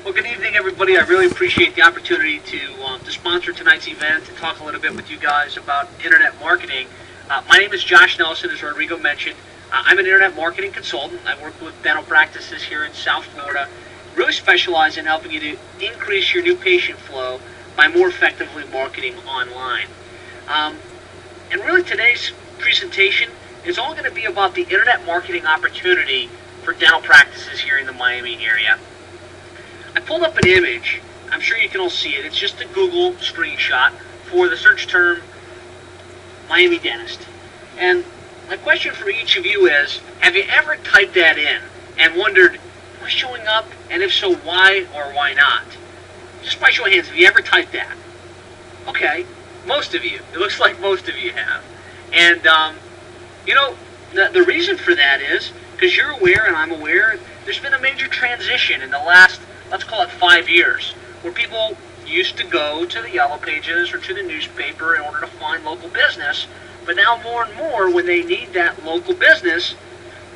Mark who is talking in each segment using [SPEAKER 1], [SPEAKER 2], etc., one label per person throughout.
[SPEAKER 1] Well, good evening, everybody. I really appreciate the opportunity to sponsor tonight's event, to talk a little bit with you guys about internet marketing. My name is Josh Nelson, as Rodrigo mentioned. I'm an internet marketing consultant. I work with dental practices here in South Florida, really specialize in helping you to increase your new patient flow by more effectively marketing online. And really today's presentation is all going to be about the internet marketing opportunity for dental practices here in the Miami area. I pulled up an image. I'm sure you can all see it. It's just a Google screenshot for the search term Miami dentist. And my question for each of you is, have you ever typed that in and wondered, am I showing up? And if so, why or why not? Just by show of hands, have you ever typed that? Okay, most of you. It looks like most of you have. And, the reason for that is because you're aware and I'm aware there's been a major transition in the last, let's call it 5 years, where people used to go to the yellow pages or to the newspaper in order to find local business, but now more and more when they need that local business,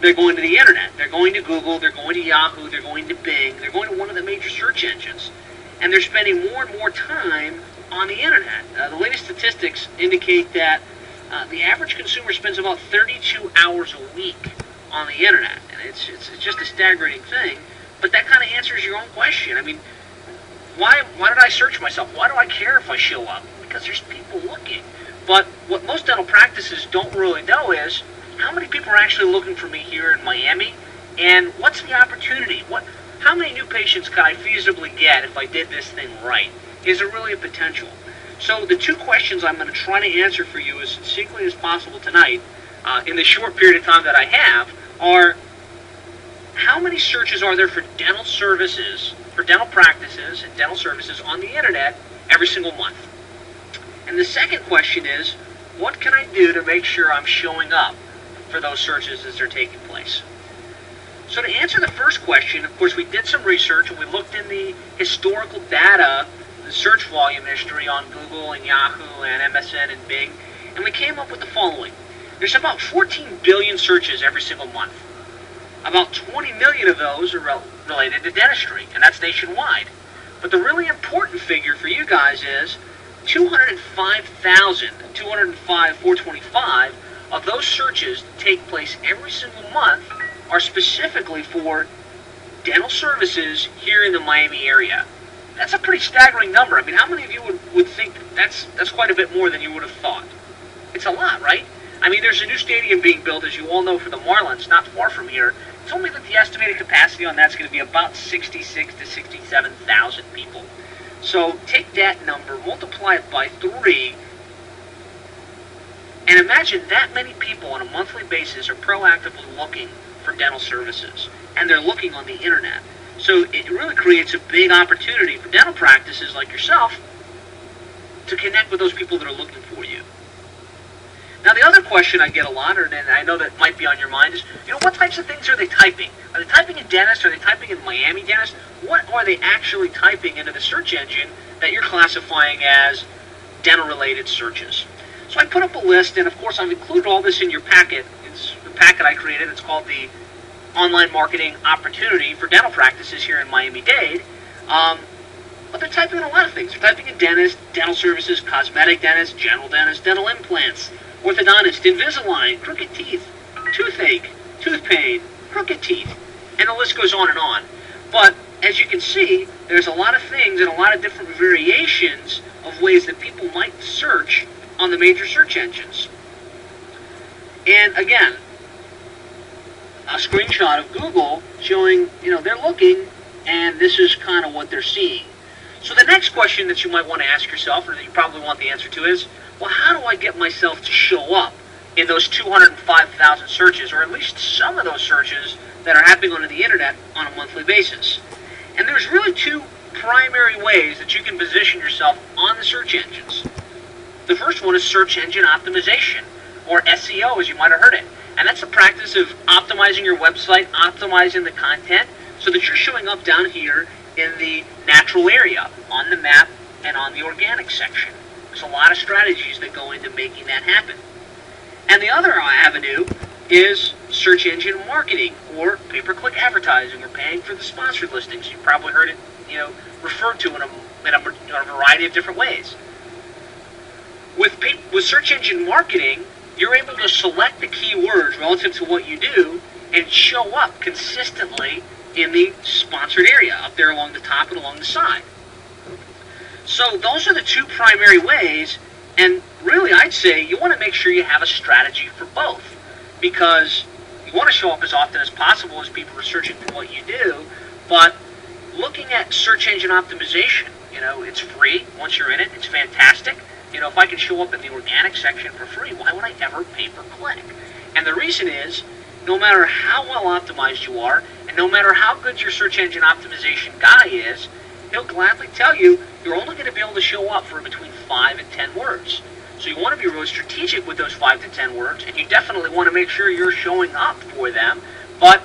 [SPEAKER 1] they're going to the internet. They're going to Google, they're going to Yahoo, they're going to Bing, they're going to one of the major search engines, and they're spending more and more time on the internet. The latest statistics indicate that the average consumer spends about 32 hours a week on the internet, and it's just a staggering thing. But that kind of answers your own question. I mean, why did I search myself? Why do I care if I show up? Because there's people looking. But what most dental practices don't really know is how many people are actually looking for me here in Miami, and what's the opportunity? How many new patients could I feasibly get if I did this thing right? Is there really a potential? So the two questions I'm going to try to answer for you as succinctly as possible tonight, in the short period of time that I have, are how many searches are there for dental services, for dental practices and dental services on the internet every single month? And the second question is, what can I do to make sure I'm showing up for those searches as they're taking place? So to answer the first question, of course, we did some research and we looked in the historical data, the search volume history on Google and Yahoo and MSN and Bing, and we came up with the following. There's about 14 billion searches every single month. About 20 million of those are related to dentistry, and that's nationwide. But the really important figure for you guys is 205,425 of those searches that take place every single month are specifically for dental services here in the Miami area. That's a pretty staggering number. I mean, how many of you would think that's quite a bit more than you would have thought? It's a lot, right? I mean, there's a new stadium being built, as you all know, for the Marlins, not far from here. It told me that the estimated capacity on that's going to be about 66 to 67,000 people. So take that number, multiply it by 3, and imagine that many people on a monthly basis are proactively looking for dental services, and they're looking on the internet. So it really creates a big opportunity for dental practices like yourself to connect with those people that are looking for you. Now, the other question I get a lot, and I know that might be on your mind, is, what types of things are they typing? Are they typing in dentist? Are they typing in Miami dentist? What are they actually typing into the search engine that you're classifying as dental-related searches? So I put up a list, and of course I've included all this in your packet. It's the packet I created. It's called the Online Marketing Opportunity for Dental Practices here in Miami-Dade. But they're typing in a lot of things. They're typing in dentist, dental services, cosmetic dentist, general dentist, dental implants, orthodontist, Invisalign, crooked teeth, toothache, tooth pain, crooked teeth, and the list goes on and on. But as you can see, there's a lot of things and a lot of different variations of ways that people might search on the major search engines. And again, a screenshot of Google showing, they're looking, and this is kind of what they're seeing. So the next question that you might want to ask yourself, or that you probably want the answer to, is, well, how do I get myself to show up in those 205,000 searches, or at least some of those searches that are happening on the internet on a monthly basis? And there's really two primary ways that you can position yourself on the search engines. The first one is search engine optimization, or SEO, as you might have heard it. And that's the practice of optimizing your website, optimizing the content, so that you're showing up down here in the natural area, on the map, and on the organic section. There's a lot of strategies that go into making that happen. And the other avenue is search engine marketing or pay-per-click advertising or paying for the sponsored listings. You've probably heard it, referred to in a variety of different ways. With search engine marketing, you're able to select the keywords relative to what you do and show up consistently in the sponsored area, up there along the top and along the side. So those are the two primary ways, and really I'd say you want to make sure you have a strategy for both, because you want to show up as often as possible as people are searching for what you do, but looking at search engine optimization, it's free. Once you're in it, it's fantastic. If I can show up in the organic section for free, why would I ever pay per click? And the reason is, no matter how well optimized you are, and no matter how good your search engine optimization guy is, he'll gladly tell you you're only going to be able to show up for between 5 and 10 words. So you want to be really strategic with those 5 to 10 words, and you definitely want to make sure you're showing up for them. But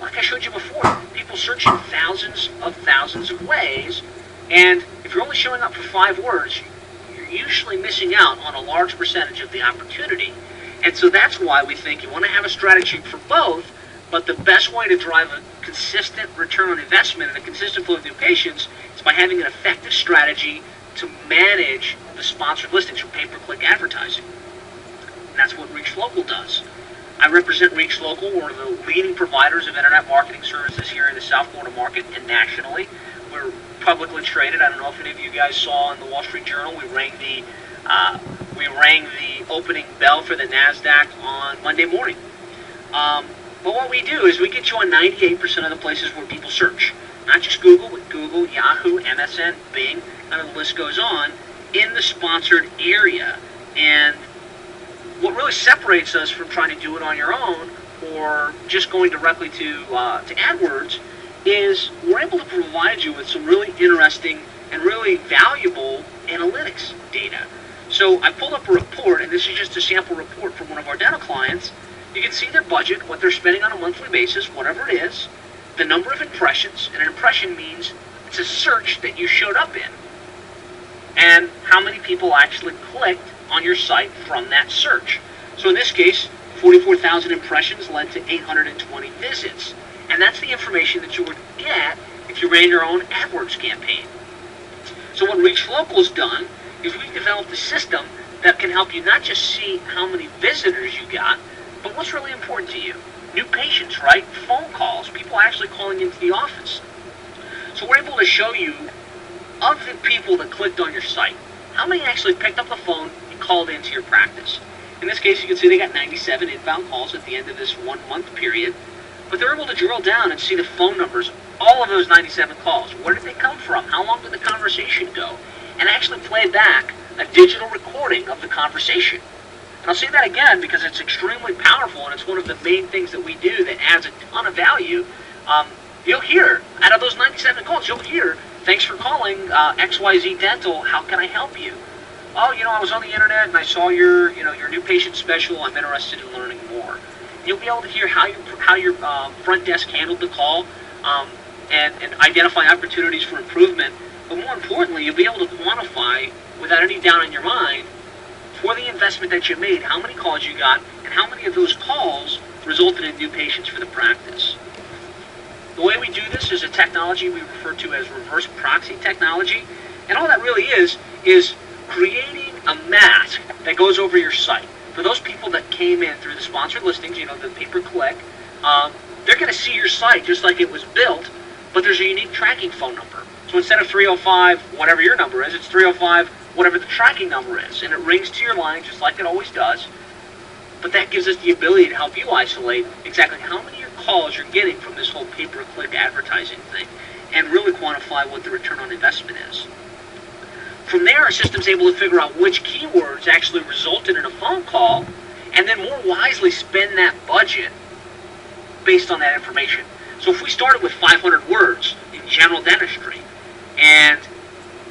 [SPEAKER 1] like I showed you before, people search in thousands of ways, and if you're only showing up for 5 words, you're usually missing out on a large percentage of the opportunity. And so that's why we think you want to have a strategy for both, but the best way to drive a consistent return on investment and a consistent flow of new patients is by having an effective strategy to manage the sponsored listings or pay-per-click advertising. And that's what Reach Local does. I represent Reach Local. We're the leading providers of internet marketing services here in the South Florida market and nationally. We're publicly traded. I don't know if any of you guys saw in the Wall Street Journal, we rang the opening bell for the NASDAQ on Monday morning. But what we do is we get you on 98% of the places where people search. Not just Google, but Google, Yahoo, MSN, Bing, and the list goes on, in the sponsored area. And what really separates us from trying to do it on your own or just going directly to AdWords is we're able to provide you with some really interesting and really valuable analytics data. So I pulled up a report, and this is just a sample report from one of our dental clients. You can see their budget, what they're spending on a monthly basis, whatever it is, the number of impressions, and an impression means it's a search that you showed up in, and how many people actually clicked on your site from that search. So in this case, 44,000 impressions led to 820 visits, and that's the information that you would get if you ran your own AdWords campaign. So what Reach Local's done is we've developed a system that can help you not just see how many visitors you got, but what's really important to you. New patients, right? Phone calls, people actually calling into the office. So we're able to show you, of the people that clicked on your site, how many actually picked up the phone and called into your practice. In this case, you can see they got 97 inbound calls at the end of this 1 month period, but they're able to drill down and see the phone numbers, all of those 97 calls. Where did they come from? How long did the conversation go? And actually play back a digital recording of the conversation. And I'll say that again because it's extremely powerful, and it's one of the main things that we do that adds a ton of value. You'll hear, out of those 97 calls, you'll hear, thanks for calling XYZ Dental, how can I help you? Oh, I was on the internet and I saw your new patient special, I'm interested in learning more. You'll be able to hear how your front desk handled the call and identify opportunities for improvement. But more importantly, you'll be able to quantify, without any doubt in your mind, for the investment that you made, how many calls you got, and how many of those calls resulted in new patients for the practice. The way we do this is a technology we refer to as reverse proxy technology, and all that really is creating a mask that goes over your site. For those people that came in through the sponsored listings, the pay-per-click, they're going to see your site just like it was built, but there's a unique tracking phone number. So instead of 305, whatever your number is, it's 305, whatever the tracking number is. And it rings to your line just like it always does. But that gives us the ability to help you isolate exactly how many of your calls you're getting from this whole pay-per-click advertising thing and really quantify what the return on investment is. From there, our system's able to figure out which keywords actually resulted in a phone call and then more wisely spend that budget based on that information. So if we started with 500 words in general dentistry, and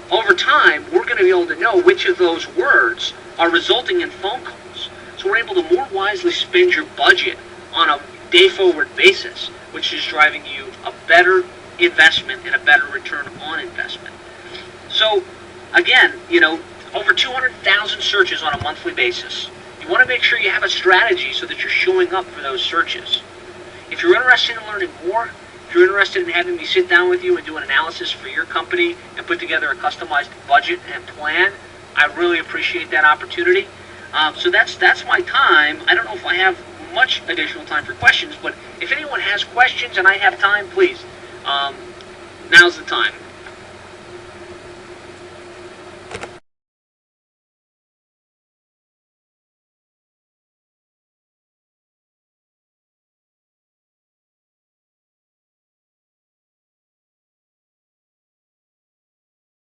[SPEAKER 1] over time, we're going to be able to know which of those words are resulting in phone calls. So we're able to more wisely spend your budget on a day-forward basis, which is driving you a better investment and a better return on investment. So, again, over 200,000 searches on a monthly basis. You you want to make sure you have a strategy so that you're showing up for those searches. If you're interested in learning more, if you're interested in having me sit down with you and do an analysis for your company and put together a customized budget and plan, I really appreciate that opportunity. So that's my time. I don't know if I have much additional time for questions, but if anyone has questions and I have time, please, now's the time.